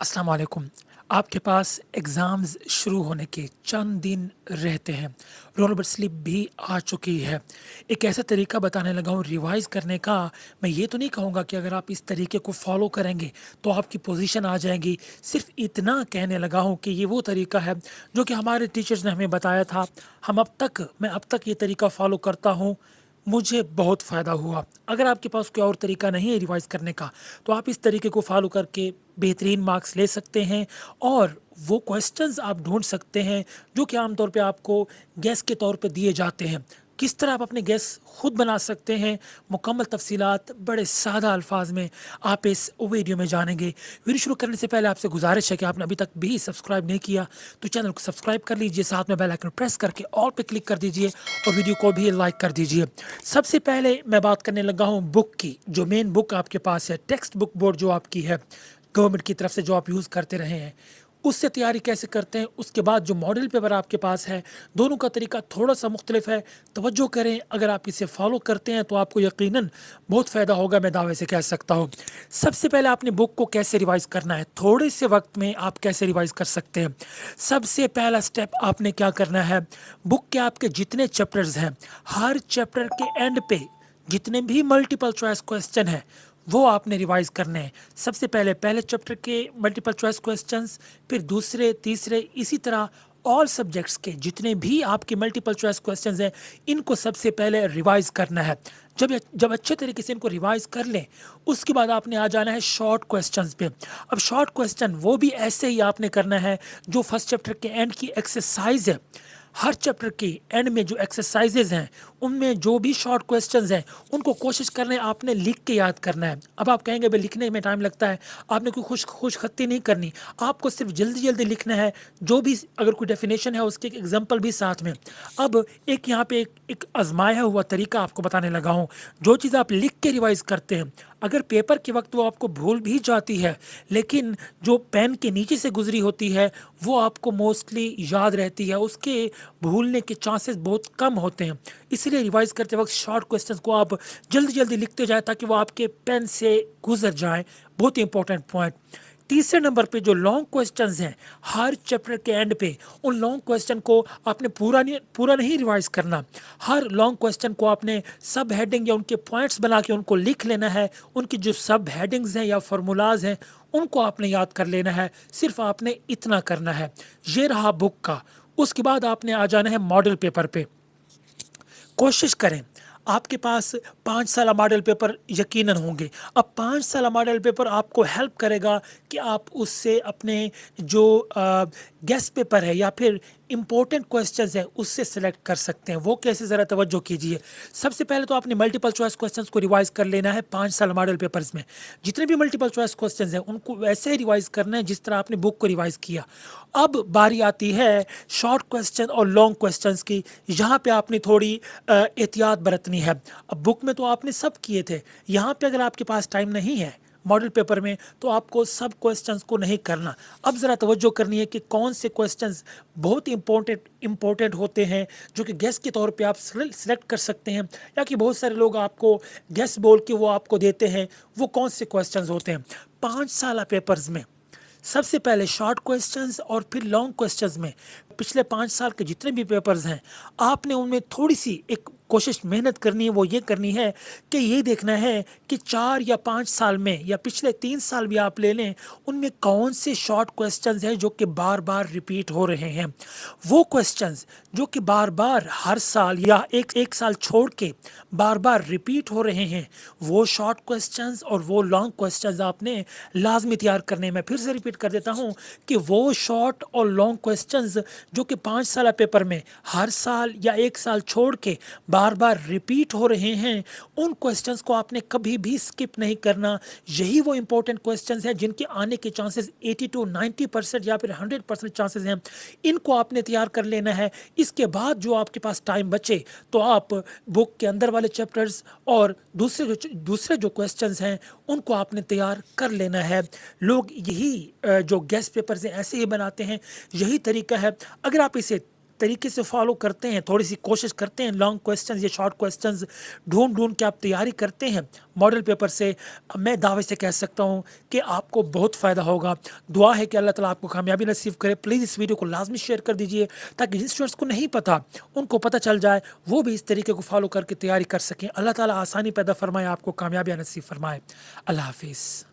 अस्सलाम वालेकुम। आपके पास एग्ज़ाम्स शुरू होने के चंद दिन रहते हैं। रोल नंबर स्लिप भी आ चुकी है। एक ऐसा तरीका बताने लगा हूँ रिवाइज़ करने का। मैं ये तो नहीं कहूँगा कि अगर आप इस तरीके को फ़ॉलो करेंगे तो आपकी पोज़ीशन आ जाएगी। सिर्फ़ इतना कहने लगा हूँ कि ये वो तरीका है जो कि हमारे टीचर्स ने हमें बताया था। मैं अब तक ये तरीका फ़ॉलो करता हूँ। मुझे बहुत फ़ायदा हुआ। अगर आपके पास कोई और तरीका नहीं है रिवाइज़ करने का, तो आप इस तरीके को फ़ॉलो करके बेहतरीन मार्क्स ले सकते हैं और वो क्वेश्चंस आप ढूँढ सकते हैं जो कि आम तौर पे आपको गेस के तौर पे दिए जाते हैं। किस तरह आप अपने गेस खुद बना सकते हैं, मुकम्मल तफ़सीलात बड़े सादा अल्फाज में आप इस वीडियो में जानेंगे। वीडियो शुरू करने से पहले आपसे गुज़ारिश है कि आपने अभी तक भी सब्सक्राइब नहीं किया तो चैनल को सब्सक्राइब कर लीजिए, साथ में बेल आइकन प्रेस करके ऑल पे क्लिक कर दीजिए और वीडियो को भी लाइक कर दीजिए। सबसे पहले मैं बात करने लगा हूँ बुक की। जो मेन बुक आपके पास है, टेक्स्ट बुक बोर्ड जो आपकी है गवर्नमेंट की तरफ से, जो आप यूज़ करते रहे हैं, उससे तैयारी कैसे करते हैं। उसके बाद जो मॉडल पेपर आपके पास है, दोनों का तरीका थोड़ा सा मुख्तलिफ है। तवज्जो करें, अगर आप इसे फॉलो करते हैं तो आपको यकीनन बहुत फ़ायदा होगा, मैं दावे से कह सकता हूँ। सबसे पहले आपने बुक को कैसे रिवाइज़ करना है, थोड़े से वक्त में आप कैसे रिवाइज़ कर सकते हैं। सबसे पहला स्टेप आपने क्या करना है, बुक के आपके जितने चैप्टर्स हैं, हर चैप्टर के एंड पे जितने भी मल्टीपल चॉइस क्वेश्चन हैं वो आपने रिवाइज करने हैं। सबसे पहले पहले चैप्टर के मल्टीपल चॉइस क्वेश्चंस, फिर दूसरे, तीसरे, इसी तरह ऑल सब्जेक्ट्स के जितने भी आपके मल्टीपल चॉइस क्वेश्चंस हैं, इनको सबसे पहले रिवाइज करना है। जब अच्छे तरीके से इनको रिवाइज कर लें, उसके बाद आपने आ जाना है शॉर्ट क्वेश्चंस पे। अब शॉर्ट क्वेश्चन वो भी ऐसे ही आपने करना है जो फर्स्ट चैप्टर के एंड की एक्सरसाइज है। हर चैप्टर के एंड में जो एक्सरसाइजेज हैं, उनमें जो भी शॉर्ट क्वेश्चंस हैं, उनको कोशिश करना है आपने लिख के याद करना है। अब आप कहेंगे भाई लिखने में टाइम लगता है, आपने कोई खुश खत्ती नहीं करनी, आपको सिर्फ जल्दी जल्दी लिखना है। जो भी अगर कोई डेफिनेशन है उसके एक एग्जांपल भी साथ में। अब एक यहाँ पे एक आजमाया हुआ तरीका आपको बताने लगा हूँ। जो चीज़ आप लिख के रिवाइज करते हैं, अगर पेपर के वक्त वो आपको भूल भी जाती है, लेकिन जो पेन के नीचे से गुजरी होती है वो आपको मोस्टली याद रहती है, उसके भूलने के चांसेस बहुत कम होते हैं। इसलिए रिवाइज करते वक्त शॉर्ट क्वेश्चंस को आप जल्दी जल्दी लिखते जाएं ताकि वो आपके पेन से गुजर जाएं। बहुत ही इंपॉर्टेंट पॉइंट। तीसरे नंबर पे जो लॉन्ग क्वेश्चंस हैं, हर चैप्टर के एंड पे उन लॉन्ग क्वेश्चन को आपने पूरा नहीं रिवाइज करना। हर लॉन्ग क्वेश्चन को आपने सब हेडिंग या उनके पॉइंट्स बना के उनको लिख लेना है। उनकी जो सब हेडिंग्स हैं या फार्मूलाज हैं, उनको आपने याद कर लेना है। सिर्फ आपने इतना करना है। ये रहा बुक का। उसके बाद आपने आ जाना है मॉडल पेपर पे। कोशिश करें, आपके पास 5 साल मॉडल पेपर यकीनन होंगे। अब 5 साल मॉडल पेपर आपको हेल्प करेगा कि आप उससे अपने जो गेस्ट पेपर है या फिर इंपॉर्टेंट क्वेश्चंस हैं उससे सेलेक्ट कर सकते हैं। वो कैसे, ज़रा तवज्जो कीजिए। सबसे पहले तो आपने मल्टीपल चॉइस क्वेश्चंस को रिवाइज कर लेना है। 5 साल मॉडल पेपर्स में जितने भी मल्टीपल चॉइस क्वेश्चंस हैं उनको वैसे ही रिवाइज करना है जिस तरह आपने बुक को रिवाइज किया। अब बारी आती है शॉर्ट क्वेश्चन और लॉन्ग क्वेश्चंस की। यहाँ पे आपने थोड़ी एहतियात बरतनी है। अब बुक में तो आपने सब किए थे, यहाँ पे अगर आपके पास टाइम नहीं है मॉडल पेपर में तो आपको सब क्वेश्चंस को नहीं करना। अब ज़रा तवज्जो करनी है कि कौन से क्वेश्चंस बहुत इंपॉर्टेंट होते हैं जो कि गेस के तौर पे आप सिलेक्ट कर सकते हैं, या कि बहुत सारे लोग आपको गेस बोल के वो आपको देते हैं। वो कौन से क्वेश्चंस होते हैं 5 साल पेपर्स में। सबसे पहले शॉर्ट क्वेश्चंस और फिर लॉन्ग क्वेश्चंस में पिछले 5 साल के जितने भी पेपर्स हैं, आपने उनमें थोड़ी सी एक कोशिश मेहनत करनी है। वो ये करनी है कि ये देखना है कि 4 या 5 साल में या पिछले 3 साल भी आप ले लें, उनमें कौन से शॉर्ट क्वेश्चंस हैं जो कि बार बार रिपीट हो रहे हैं। वो क्वेश्चंस जो कि बार बार हर साल या एक साल छोड़ के बार बार रिपीट हो रहे हैं, वो शॉर्ट क्वेश्चंस और वो लॉन्ग क्वेश्चंस आपने लाजमी तैयार करने में। फिर से रिपीट कर देता हूँ कि वो शॉर्ट और लॉन्ग क्वेश्चंस जो कि 5 साल पेपर में हर साल या एक साल छोड़ के बार बार रिपीट हो रहे हैं, उन क्वेश्चंस को आपने कभी भी स्किप नहीं करना। यही वो इंपॉर्टेंट क्वेश्चंस हैं जिनके आने के चांसेस 80 to 90% या फिर 100% चांसेस हैं। इनको आपने तैयार कर लेना है। इसके बाद जो आपके पास टाइम बचे तो आप बुक के अंदर वाले चैप्टर्स और दूसरे जो क्वेश्चंस हैं उनको आपने तैयार कर लेना है। लोग यही जो गेस्ट पेपर्स हैं ऐसे ही बनाते हैं, यही तरीका है। अगर आप इसे طریقے سے فالو کرتے ہیں، تھوڑی سی کوشش کرتے ہیں، لانگ کویسچنز یا شارٹ کویسچنز ڈھونڈ کے آپ تیاری کرتے ہیں ماڈل پیپر سے، میں دعوے سے کہہ سکتا ہوں کہ آپ کو بہت فائدہ ہوگا۔ دعا ہے کہ اللہ تعالیٰ آپ کو کامیابی نصیب کرے۔ پلیز اس ویڈیو کو لازمی شیئر کر دیجیے تاکہ جن اسٹوڈنٹس کو نہیں پتہ ان کو پتہ چل جائے، وہ بھی اس طریقے کو فالو کر کے تیاری کر سکیں۔ اللہ تعالیٰ آسانی پیدا فرمائے، آپ کو کامیابی نصیب فرمائے۔ اللہ حافظ۔